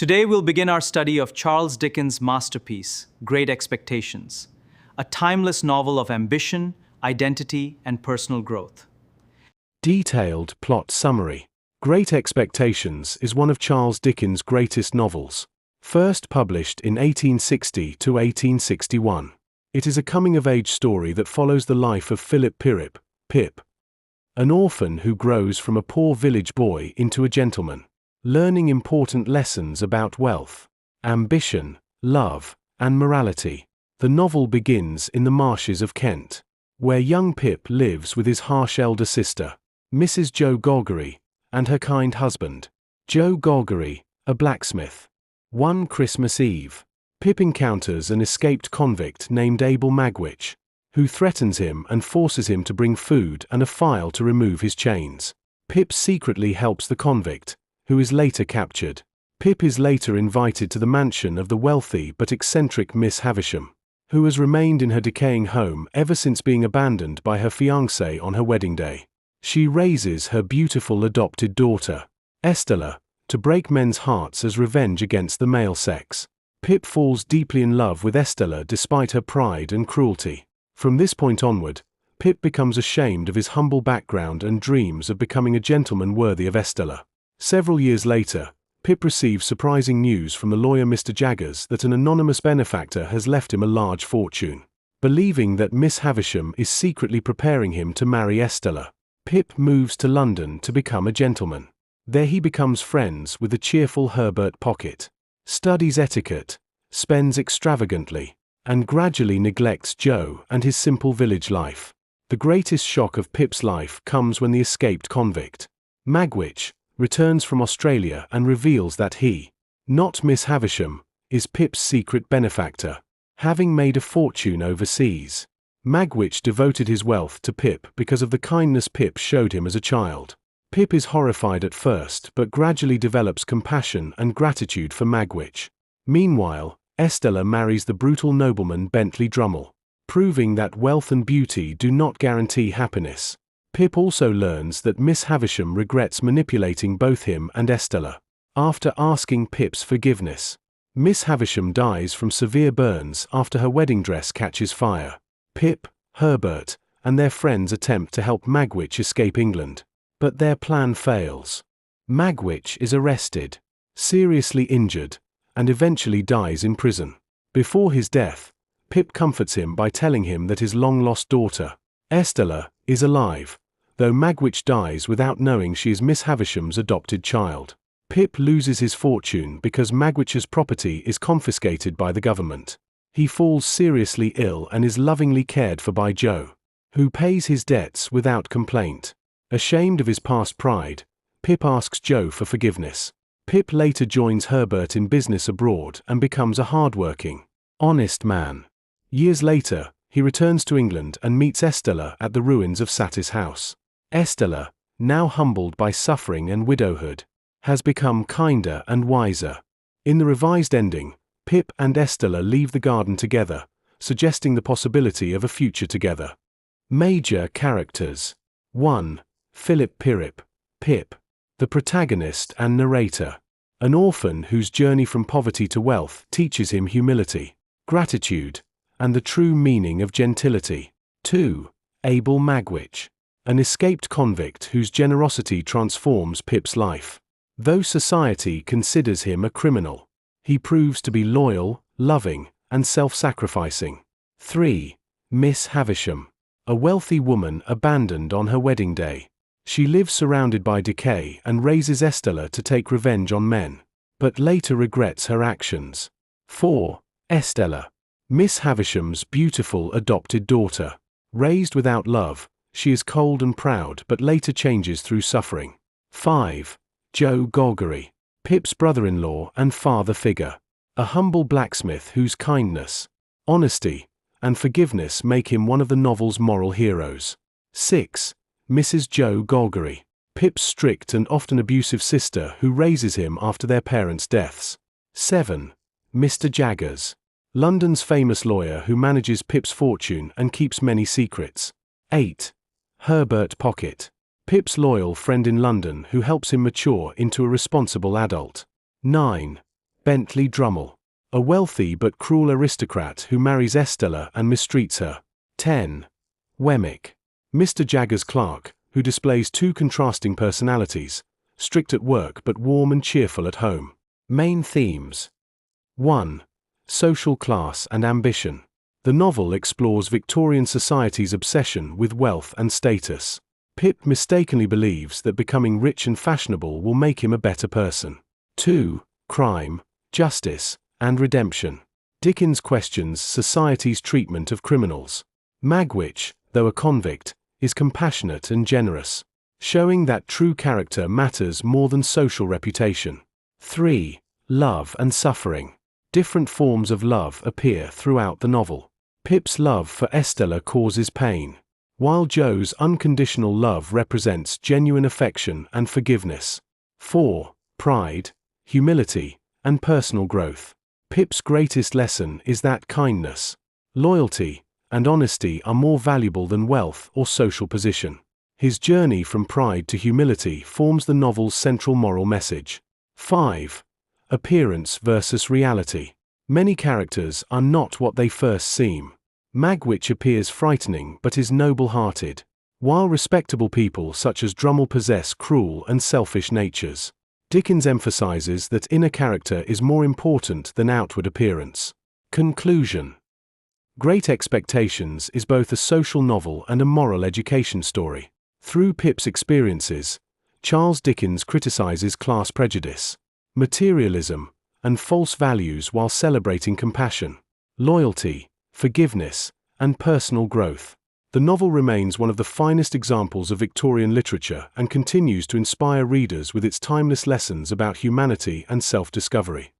Today we'll begin our study of Charles Dickens' masterpiece, Great Expectations, a timeless novel of ambition, identity, and personal growth. Detailed plot summary. Great Expectations is one of Charles Dickens' greatest novels. First published in 1860 to 1861. It is a coming-of-age story that follows the life of Philip Pirrip, Pip, an orphan who grows from a poor village boy into a gentleman, learning important lessons about wealth, ambition, love, and morality. The novel begins in the marshes of Kent, where young Pip lives with his harsh elder sister, Mrs. Joe Goggery, and her kind husband, Joe Goggery, a blacksmith. One Christmas Eve, Pip encounters an escaped convict named Abel Magwitch, who threatens him and forces him to bring food and a file to remove his chains. Pip secretly helps the convict, who is later captured. Pip is later invited to the mansion of the wealthy but eccentric Miss Havisham, who has remained in her decaying home ever since being abandoned by her fiancé on her wedding day. She raises her beautiful adopted daughter, Estella, to break men's hearts as revenge against the male sex. Pip falls deeply in love with Estella despite her pride and cruelty. From this point onward, Pip becomes ashamed of his humble background and dreams of becoming a gentleman worthy of Estella. Several years later, Pip receives surprising news from the lawyer Mr. Jaggers that an anonymous benefactor has left him a large fortune. Believing that Miss Havisham is secretly preparing him to marry Estella, Pip moves to London to become a gentleman. There he becomes friends with the cheerful Herbert Pocket, studies etiquette, spends extravagantly, and gradually neglects Joe and his simple village life. The greatest shock of Pip's life comes when the escaped convict, Magwitch, returns from Australia and reveals that he, not Miss Havisham, is Pip's secret benefactor. Having made a fortune overseas, Magwitch devoted his wealth to Pip because of the kindness Pip showed him as a child. Pip is horrified at first but gradually develops compassion and gratitude for Magwitch. Meanwhile, Estella marries the brutal nobleman Bentley Drummle, proving that wealth and beauty do not guarantee happiness. Pip also learns that Miss Havisham regrets manipulating both him and Estella. After asking Pip's forgiveness, Miss Havisham dies from severe burns after her wedding dress catches fire. Pip, Herbert, and their friends attempt to help Magwitch escape England, but their plan fails. Magwitch is arrested, seriously injured, and eventually dies in prison. Before his death, Pip comforts him by telling him that his long-lost daughter, Estella, is alive, though Magwitch dies without knowing she is Miss Havisham's adopted child. Pip loses his fortune because Magwitch's property is confiscated by the government. He falls seriously ill and is lovingly cared for by Joe, who pays his debts without complaint. Ashamed of his past pride, Pip asks Joe for forgiveness. Pip later joins Herbert in business abroad and becomes a hard-working, honest man. Years later, he returns to England and meets Estella at the ruins of Satis House. Estella, now humbled by suffering and widowhood, has become kinder and wiser. In the revised ending, Pip and Estella leave the garden together, suggesting the possibility of a future together. Major characters. 1. Philip Pirrip, Pip, the protagonist and narrator. An orphan whose journey from poverty to wealth teaches him humility, gratitude, and the true meaning of gentility. 2. Abel Magwitch, an escaped convict whose generosity transforms Pip's life. Though society considers him a criminal, he proves to be loyal, loving, and self-sacrificing. 3. Miss Havisham, a wealthy woman abandoned on her wedding day. She lives surrounded by decay and raises Estella to take revenge on men, but later regrets her actions. 4. Estella, Miss Havisham's beautiful adopted daughter. Raised without love, she is cold and proud but later changes through suffering. 5. Joe Goggery, Pip's brother-in-law and father figure. A humble blacksmith whose kindness, honesty, and forgiveness make him one of the novel's moral heroes. 6. Mrs. Joe Goggery, Pip's strict and often abusive sister who raises him after their parents' deaths. 7. Mr. Jaggers, London's famous lawyer who manages Pip's fortune and keeps many secrets. 8. Herbert Pocket, Pip's loyal friend in London who helps him mature into a responsible adult. 9. Bentley Drummle. A wealthy but cruel aristocrat who marries Estella and mistreats her. 10. Wemmick. Mr. Jagger's clerk, who displays two contrasting personalities, strict at work but warm and cheerful at home. Main themes. 1. Social class and ambition. The novel explores Victorian society's obsession with wealth and status. Pip mistakenly believes that becoming rich and fashionable will make him a better person. 2. Crime, justice, and redemption. Dickens questions society's treatment of criminals. Magwitch, though a convict, is compassionate and generous, showing that true character matters more than social reputation. 3. Love and suffering. Different forms of love appear throughout the novel. Pip's love for Estella causes pain, while Joe's unconditional love represents genuine affection and forgiveness. 4. Pride, humility, and personal growth. Pip's greatest lesson is that kindness, loyalty, and honesty are more valuable than wealth or social position. His journey from pride to humility forms the novel's central moral message. 5. Appearance versus reality. Many characters are not what they first seem. Magwitch appears frightening but is noble-hearted, while respectable people such as Drummle possess cruel and selfish natures. Dickens emphasizes that inner character is more important than outward appearance. Conclusion. Great Expectations is both a social novel and a moral education story. Through Pip's experiences, Charles Dickens criticizes class prejudice, materialism, and false values while celebrating compassion, loyalty, forgiveness, and personal growth. The novel remains one of the finest examples of Victorian literature and continues to inspire readers with its timeless lessons about humanity and self-discovery.